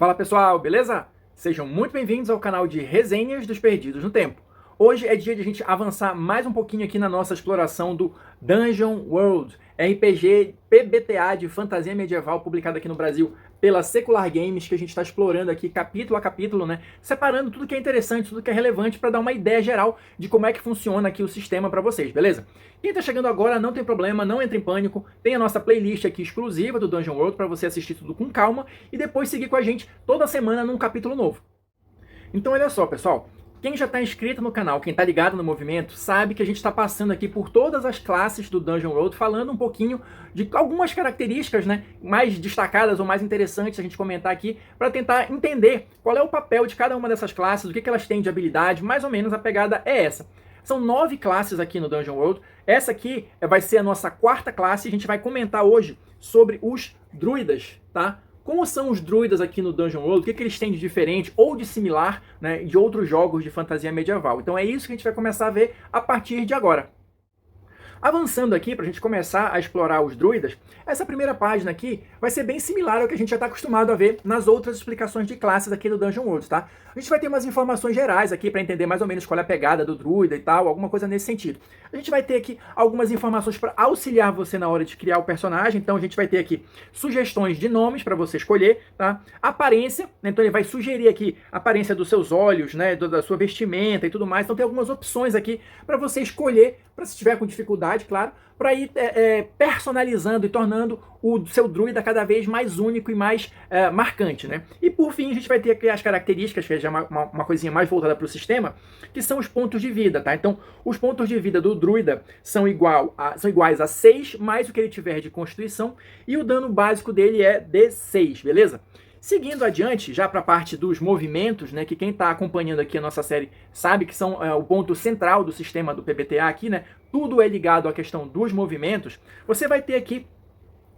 Fala pessoal, beleza? Sejam muito bem-vindos ao canal de Resenhas dos Perdidos no Tempo. Hoje é dia de a gente avançar mais um pouquinho aqui na nossa exploração do Dungeon World, RPG PBTA de fantasia medieval publicado aqui no Brasil pela Secular Games, que a gente está explorando aqui capítulo a capítulo, né? Separando tudo que é interessante, tudo que é relevante para dar uma ideia geral de como é que funciona aqui o sistema para vocês, beleza? Quem está chegando agora não tem problema, não entre em pânico, tem a nossa playlist aqui exclusiva do Dungeon World para você assistir tudo com calma e depois seguir com a gente toda semana num capítulo novo. Então olha só, pessoal. Quem já está inscrito no canal, quem está ligado no movimento, sabe que a gente está passando aqui por todas as classes do Dungeon World, falando um pouquinho de algumas características, né, mais destacadas ou mais interessantes a gente comentar aqui, para tentar entender qual é o papel de cada uma dessas classes, o que elas têm de habilidade, mais ou menos a pegada é essa. São 9 classes aqui no Dungeon World, essa aqui vai ser a nossa quarta classe, a gente vai comentar hoje sobre os druidas, tá? Como são os druidas aqui no Dungeon World, o que eles têm de diferente ou de similar, né, de outros jogos de fantasia medieval. Então é isso que a gente vai começar a ver a partir de agora. Avançando aqui, para a gente começar a explorar os druidas, essa primeira página aqui vai ser bem similar ao que a gente já está acostumado a ver nas outras explicações de classes aqui do Dungeon World, tá? A gente vai ter umas informações gerais aqui para entender mais ou menos qual é a pegada do druida e tal, alguma coisa nesse sentido. A gente vai ter aqui algumas informações para auxiliar você na hora de criar o personagem, então a gente vai ter aqui sugestões de nomes para você escolher, tá? Aparência, né? Então ele vai sugerir aqui a aparência dos seus olhos, né, da sua vestimenta e tudo mais, então tem algumas opções aqui para você escolher, para se tiver com dificuldade, claro, para ir personalizando e tornando o seu druida cada vez mais único e mais marcante, né? E por fim a gente vai ter aqui as características, que é já uma coisinha mais voltada para o sistema, que são os pontos de vida, tá? Então os pontos de vida do druida são iguais a 6, mais o que ele tiver de constituição, e o dano básico dele é D6, beleza? Seguindo adiante, já para a parte dos movimentos, né, que quem está acompanhando aqui a nossa série sabe que são o ponto central do sistema do PBTA aqui, né? Tudo é ligado à questão dos movimentos. Você vai ter aqui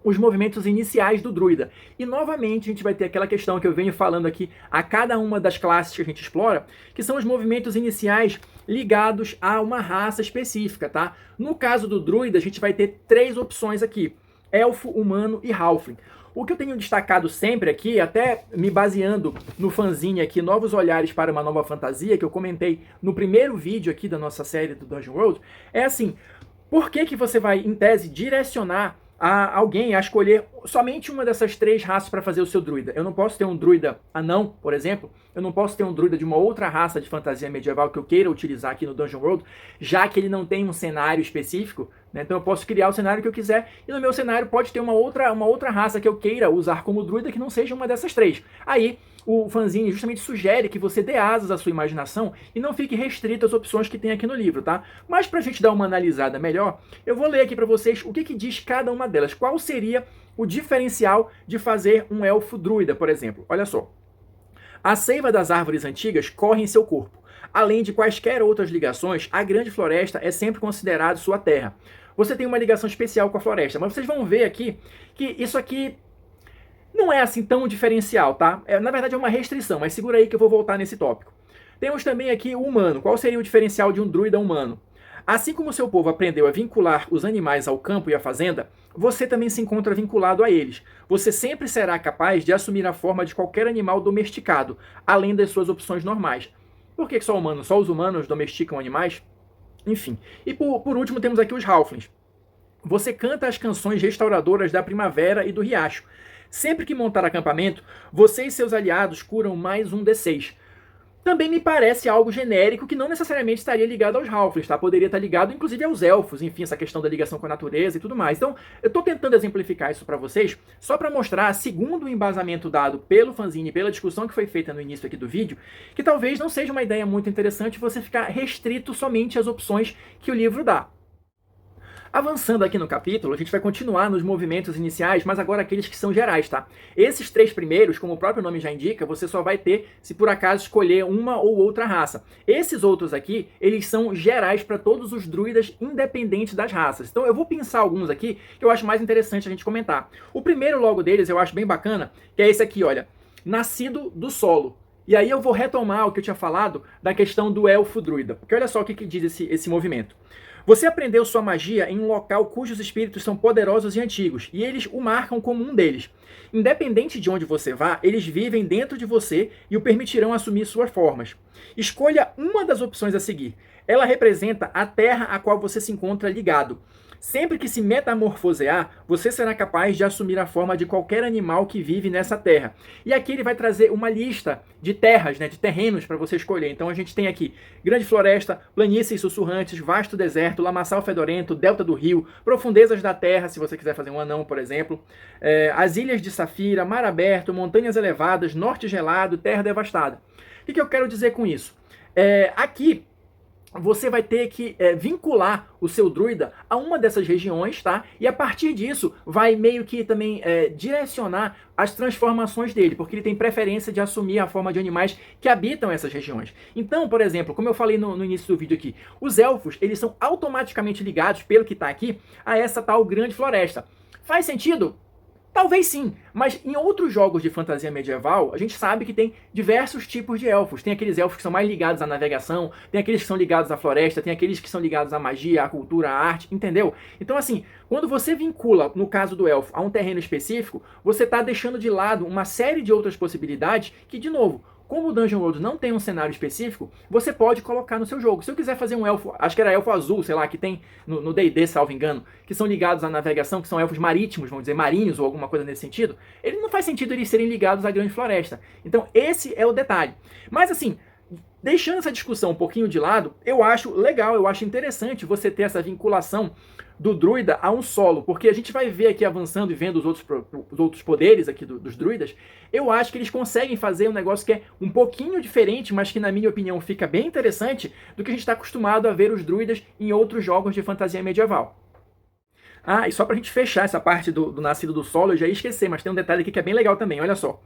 os movimentos iniciais do druida. E novamente a gente vai ter aquela questão que eu venho falando aqui a cada uma das classes que a gente explora, que são os movimentos iniciais ligados a uma raça específica, tá? No caso do druida, a gente vai ter 3 opções aqui: elfo, humano e halfling. O que eu tenho destacado sempre aqui, até me baseando no fanzine aqui, Novos Olhares para uma Nova Fantasia, que eu comentei no primeiro vídeo aqui da nossa série do Dungeon World, é assim: por que você vai, em tese, direcionar a alguém a escolher somente uma dessas 3 raças para fazer o seu druida? Eu não posso ter um druida anão, por exemplo, eu não posso ter um druida de uma outra raça de fantasia medieval que eu queira utilizar aqui no Dungeon World, já que ele não tem um cenário específico, né? Então eu posso criar o cenário que eu quiser, e no meu cenário pode ter uma outra raça que eu queira usar como druida que não seja uma dessas 3. Aí o fanzine justamente sugere que você dê asas à sua imaginação e não fique restrito às opções que tem aqui no livro, tá? Mas pra gente dar uma analisada melhor, eu vou ler aqui pra vocês o que diz cada uma delas. Qual seria o diferencial de fazer um elfo druida, por exemplo? Olha só. A seiva das árvores antigas corre em seu corpo. Além de quaisquer outras ligações, a grande floresta é sempre considerada sua terra. Você tem uma ligação especial com a floresta, mas vocês vão ver aqui que isso aqui não é assim tão diferencial, tá? Na verdade é uma restrição, mas segura aí que eu vou voltar nesse tópico. Temos também aqui o humano. Qual seria o diferencial de um druida humano? Assim como o seu povo aprendeu a vincular os animais ao campo e à fazenda, você também se encontra vinculado a eles. Você sempre será capaz de assumir a forma de qualquer animal domesticado, além das suas opções normais. Por que só humanos? Só os humanos domesticam animais? Enfim. E por último temos aqui os halflings. Você canta as canções restauradoras da primavera e do riacho. Sempre que montar acampamento, você e seus aliados curam mais um D6. Também me parece algo genérico que não necessariamente estaria ligado aos halflings, tá? Poderia estar ligado inclusive aos elfos, enfim, essa questão da ligação com a natureza e tudo mais. Então, eu estou tentando exemplificar isso para vocês, só para mostrar, segundo o embasamento dado pelo fanzine, pela discussão que foi feita no início aqui do vídeo, que talvez não seja uma ideia muito interessante você ficar restrito somente às opções que o livro dá. Avançando aqui no capítulo, a gente vai continuar nos movimentos iniciais, mas agora aqueles que são gerais, tá? Esses 3 primeiros, como o próprio nome já indica, você só vai ter se por acaso escolher uma ou outra raça. Esses outros aqui, eles são gerais para todos os druidas, independente das raças. Então eu vou pensar alguns aqui que eu acho mais interessante a gente comentar. O primeiro logo deles eu acho bem bacana, que é esse aqui, olha. Nascido do solo. E aí eu vou retomar o que eu tinha falado da questão do elfo druida. Porque olha só o que diz esse movimento. Você aprendeu sua magia em um local cujos espíritos são poderosos e antigos, e eles o marcam como um deles. Independente de onde você vá, eles vivem dentro de você e o permitirão assumir suas formas. Escolha uma das opções a seguir. Ela representa a terra a qual você se encontra ligado. Sempre que se metamorfosear, você será capaz de assumir a forma de qualquer animal que vive nessa terra. E aqui ele vai trazer uma lista de terras, de terrenos para você escolher. Então a gente tem aqui grande floresta, planícies sussurrantes, vasto deserto, lamaçal fedorento, delta do rio, profundezas da terra, se você quiser fazer um anão, por exemplo, as ilhas de Safira, mar aberto, montanhas elevadas, norte gelado, terra devastada. O que eu quero dizer com isso? Aqui você vai ter que vincular o seu druida a uma dessas regiões, tá? E a partir disso vai meio que também direcionar as transformações dele, porque ele tem preferência de assumir a forma de animais que habitam essas regiões. Então, por exemplo, como eu falei no início do vídeo aqui, os elfos, eles são automaticamente ligados, pelo que tá aqui, a essa tal grande floresta. Faz sentido? Talvez sim, mas em outros jogos de fantasia medieval, a gente sabe que tem diversos tipos de elfos. Tem aqueles elfos que são mais ligados à navegação, tem aqueles que são ligados à floresta, tem aqueles que são ligados à magia, à cultura, à arte, entendeu? Então assim, quando você vincula, no caso do elfo, a um terreno específico, você está deixando de lado uma série de outras possibilidades que, de novo, como o Dungeon World não tem um cenário específico, você pode colocar no seu jogo. Se eu quiser fazer um elfo, acho que era elfo azul, sei lá, que tem no D&D, salvo engano, que são ligados à navegação, que são elfos marítimos, vamos dizer, marinhos ou alguma coisa nesse sentido, ele não faz sentido eles serem ligados à grande floresta. Então esse é o detalhe. Mas assim, deixando essa discussão um pouquinho de lado, eu acho legal, eu acho interessante você ter essa vinculação do druida a um solo, porque a gente vai ver aqui avançando e vendo os outros poderes aqui dos druidas, eu acho que eles conseguem fazer um negócio que é um pouquinho diferente, mas que na minha opinião fica bem interessante do que a gente está acostumado a ver os druidas em outros jogos de fantasia medieval. Ah, e só pra gente fechar essa parte do nascido do solo, eu já ia esquecer, mas tem um detalhe aqui que é bem legal também, olha só.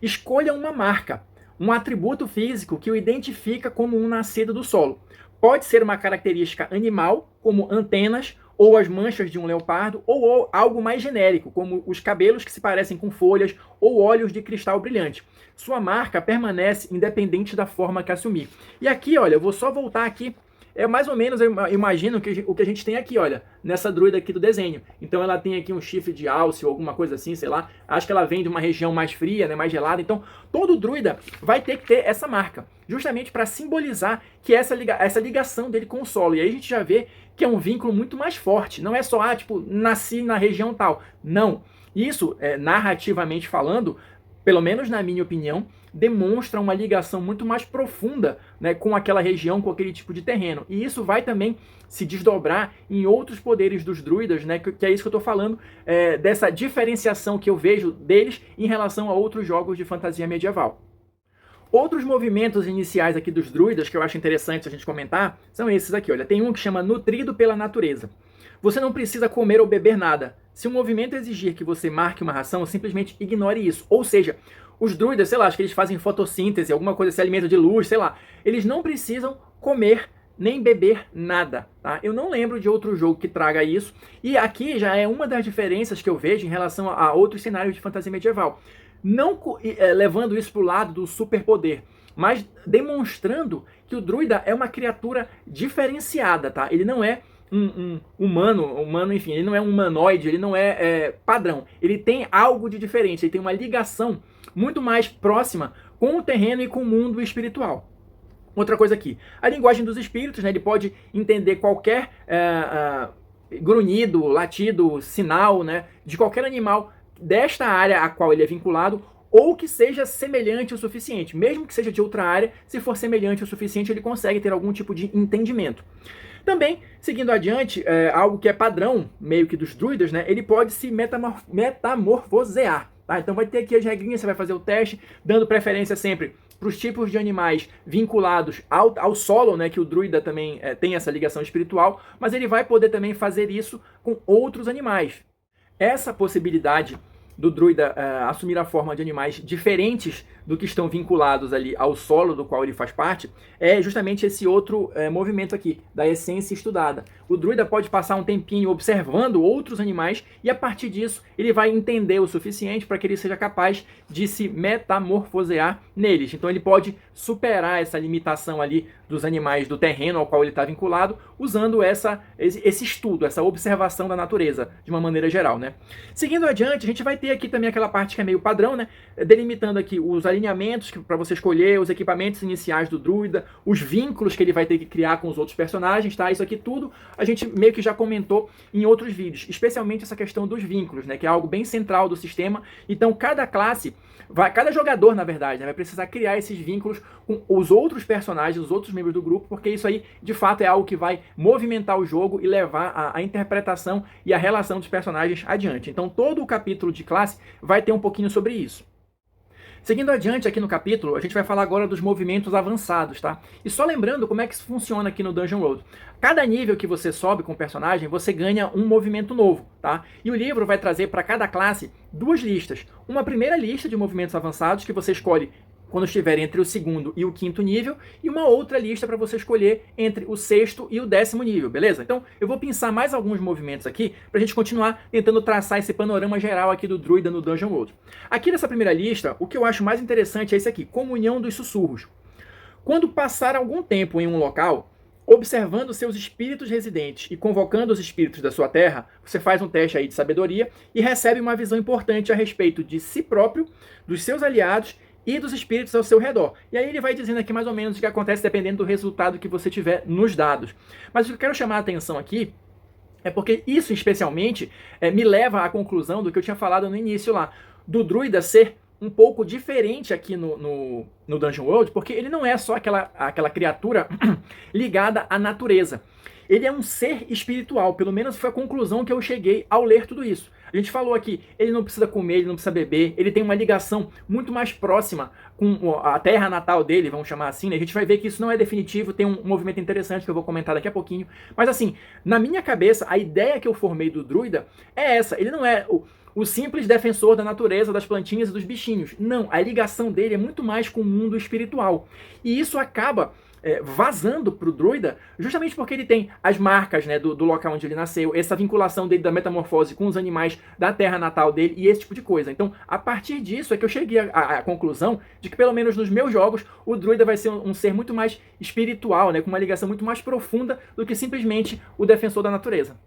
Escolha uma marca, um atributo físico que o identifica como um nascido do solo. Pode ser uma característica animal, como antenas, ou as manchas de um leopardo, ou algo mais genérico, como os cabelos que se parecem com folhas, ou olhos de cristal brilhante. Sua marca permanece independente da forma que assumir. E aqui, olha, eu vou só voltar aqui. Mais ou menos, eu imagino o que a gente tem aqui, olha, nessa druida aqui do desenho. Então ela tem aqui um chifre de alce ou alguma coisa assim, sei lá. Acho que ela vem de uma região mais fria, né, mais gelada. Então todo druida vai ter que ter essa marca, justamente para simbolizar que essa ligação dele com o solo. E aí a gente já vê que é um vínculo muito mais forte. Não é só, tipo, nasci na região tal. Não. Isso, narrativamente falando, pelo menos na minha opinião, demonstra uma ligação muito mais profunda, né, com aquela região, com aquele tipo de terreno. E isso vai também se desdobrar em outros poderes dos druidas, né, que é isso que eu estou falando, dessa diferenciação que eu vejo deles em relação a outros jogos de fantasia medieval. Outros movimentos iniciais aqui dos druidas que eu acho interessante a gente comentar são esses aqui. Olha, tem um que chama Nutrido pela Natureza. Você não precisa comer ou beber nada. Se o movimento exigir que você marque uma ração, simplesmente ignore isso. Ou seja, os druidas, sei lá, acho que eles fazem fotossíntese, alguma coisa, se alimenta de luz, sei lá. Eles não precisam comer nem beber nada, tá? Eu não lembro de outro jogo que traga isso. E aqui já é uma das diferenças que eu vejo em relação a outros cenários de fantasia medieval. Não levando isso para o lado do superpoder, mas demonstrando que o druida é uma criatura diferenciada, tá? Ele não é um humano, enfim, ele não é um humanoide, ele não é padrão. Ele tem algo de diferente, ele tem uma ligação muito mais próxima com o terreno e com o mundo espiritual. Outra coisa aqui, a linguagem dos espíritos, né, ele pode entender qualquer grunhido, latido, sinal, né, de qualquer animal desta área a qual ele é vinculado, ou que seja semelhante o suficiente. Mesmo que seja de outra área, se for semelhante o suficiente, ele consegue ter algum tipo de entendimento. Também, seguindo adiante, algo que é padrão, meio que dos druidas, né, ele pode se metamorfosear. Tá? Então vai ter aqui as regrinhas, você vai fazer o teste, dando preferência sempre para os tipos de animais vinculados ao solo, né, que o druida também tem essa ligação espiritual, mas ele vai poder também fazer isso com outros animais. Essa possibilidade do druida assumir a forma de animais diferentes do que estão vinculados ali ao solo do qual ele faz parte, é justamente esse outro movimento aqui, da essência estudada. O druida pode passar um tempinho observando outros animais e a partir disso ele vai entender o suficiente para que ele seja capaz de se metamorfosear neles. Então ele pode superar essa limitação ali dos animais do terreno ao qual ele está vinculado, usando esse estudo, essa observação da natureza, de uma maneira geral, né? Seguindo adiante, a gente vai ter aqui também aquela parte que é meio padrão, né? Delimitando aqui os alinhamentos para você escolher, os equipamentos iniciais do druida, os vínculos que ele vai ter que criar com os outros personagens, tá? Isso aqui tudo a gente meio que já comentou em outros vídeos, especialmente essa questão dos vínculos, né? Que é algo bem central do sistema. Então, cada classe, cada jogador, na verdade, né, vai precisar criar esses vínculos com os outros personagens, os outros membros do grupo, porque isso aí, de fato, é algo que vai movimentar o jogo e levar a interpretação e a relação dos personagens adiante. Então, todo o capítulo de classe vai ter um pouquinho sobre isso. Seguindo adiante aqui no capítulo, a gente vai falar agora dos movimentos avançados, tá? E só lembrando como é que isso funciona aqui no Dungeon World. Cada nível que você sobe com o personagem, você ganha um movimento novo, tá? E o livro vai trazer para cada classe duas listas. Uma primeira lista de movimentos avançados que você escolhe quando estiver entre o segundo e o quinto nível, e uma outra lista para você escolher entre o sexto e o 10º nível, beleza? Então eu vou pensar mais alguns movimentos aqui para a gente continuar tentando traçar esse panorama geral aqui do druida no Dungeon World. Aqui nessa primeira lista, o que eu acho mais interessante é esse aqui, Comunhão dos Sussurros. Quando passar algum tempo em um local, observando seus espíritos residentes e convocando os espíritos da sua terra, você faz um teste aí de sabedoria e recebe uma visão importante a respeito de si próprio, dos seus aliados e dos espíritos ao seu redor. E aí ele vai dizendo aqui mais ou menos o que acontece dependendo do resultado que você tiver nos dados. Mas o que eu quero chamar a atenção aqui é porque isso especialmente me leva à conclusão do que eu tinha falado no início lá, do druida ser um pouco diferente aqui no Dungeon World, porque ele não é só aquela criatura ligada à natureza. Ele é um ser espiritual, pelo menos foi a conclusão que eu cheguei ao ler tudo isso. A gente falou aqui, ele não precisa comer, ele não precisa beber, ele tem uma ligação muito mais próxima com a terra natal dele, vamos chamar assim, né? A gente vai ver que isso não é definitivo, tem um movimento interessante que eu vou comentar daqui a pouquinho. Mas assim, na minha cabeça, a ideia que eu formei do druida é essa, ele não é o simples defensor da natureza, das plantinhas e dos bichinhos. Não, a ligação dele é muito mais com o mundo espiritual. E isso acaba vazando para o druida, justamente porque ele tem as marcas, né, do local onde ele nasceu, essa vinculação dele da metamorfose com os animais da terra natal dele e esse tipo de coisa. Então, a partir disso é que eu cheguei à conclusão de que, pelo menos nos meus jogos, o druida vai ser um ser muito mais espiritual, né, com uma ligação muito mais profunda do que simplesmente o defensor da natureza.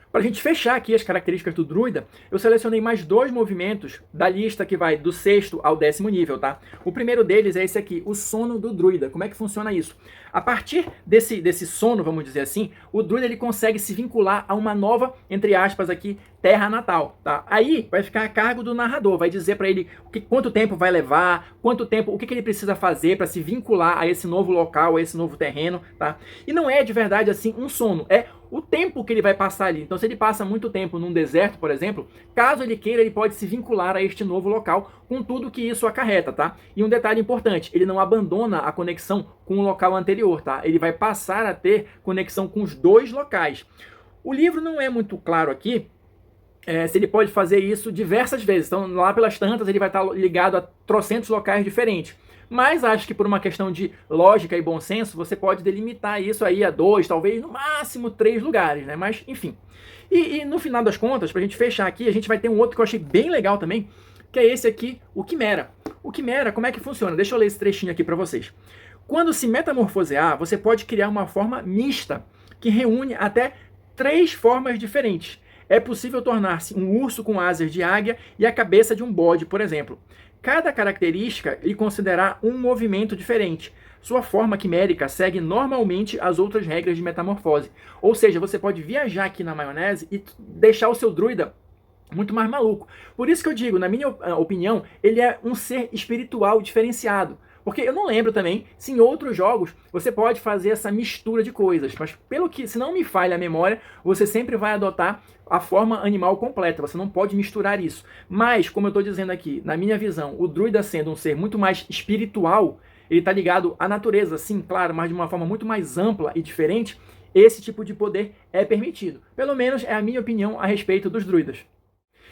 Para a gente fechar aqui as características do druida, eu selecionei mais dois movimentos da lista que vai do 6º ao 10º nível, tá? O primeiro deles é esse aqui, o sono do druida. Como é que funciona isso? A partir desse sono, vamos dizer assim, o druida ele consegue se vincular a uma nova, entre aspas aqui, terra natal, tá? Aí vai ficar a cargo do narrador, vai dizer para ele quanto tempo vai levar, quanto tempo, o que ele precisa fazer para se vincular a esse novo local, a esse novo terreno, tá? E não é de verdade assim um sono, é o tempo que ele vai passar ali. Então, se ele passa muito tempo num deserto, por exemplo, caso ele queira, ele pode se vincular a este novo local com tudo que isso acarreta, tá? E um detalhe importante, ele não abandona a conexão com o local anterior, tá? Ele vai passar a ter conexão com os dois locais. O livro não é muito claro aqui, se ele pode fazer isso diversas vezes. Então, lá pelas tantas, ele vai estar ligado a trocentos locais diferentes. Mas acho que por uma questão de lógica e bom senso, você pode delimitar isso aí a 2, talvez no máximo 3 lugares, né? Mas, enfim. E no final das contas, pra gente fechar aqui, a gente vai ter um outro que eu achei bem legal também, que é esse aqui, o Quimera. O Quimera, como é que funciona? Deixa eu ler esse trechinho aqui pra vocês. Quando se metamorfosear, você pode criar uma forma mista, que reúne até 3 formas diferentes. É possível tornar-se um urso com asas de águia e a cabeça de um bode, por exemplo. Cada característica lhe considerará um movimento diferente. Sua forma quimérica segue normalmente as outras regras de metamorfose. Ou seja, você pode viajar aqui na maionese e deixar o seu druida muito mais maluco. Por isso que eu digo, na minha opinião, ele é um ser espiritual diferenciado. Porque eu não lembro também se em outros jogos você pode fazer essa mistura de coisas. Mas pelo que, se não me falha a memória, você sempre vai adotar a forma animal completa. Você não pode misturar isso. Mas, como eu estou dizendo aqui, na minha visão, o druida sendo um ser muito mais espiritual, ele está ligado à natureza, sim, claro, mas de uma forma muito mais ampla e diferente, esse tipo de poder é permitido. Pelo menos é a minha opinião a respeito dos druidas.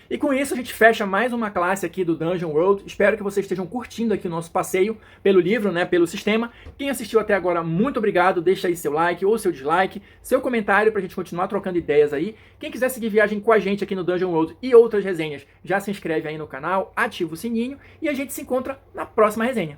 E com isso a gente fecha mais uma classe aqui do Dungeon World. Espero que vocês estejam curtindo aqui o nosso passeio pelo livro, né, pelo sistema. Quem assistiu até agora, muito obrigado. Deixa aí seu like ou seu dislike, seu comentário pra gente continuar trocando ideias aí. Quem quiser seguir viagem com a gente aqui no Dungeon World e outras resenhas, já se inscreve aí no canal, ativa o sininho e a gente se encontra na próxima resenha.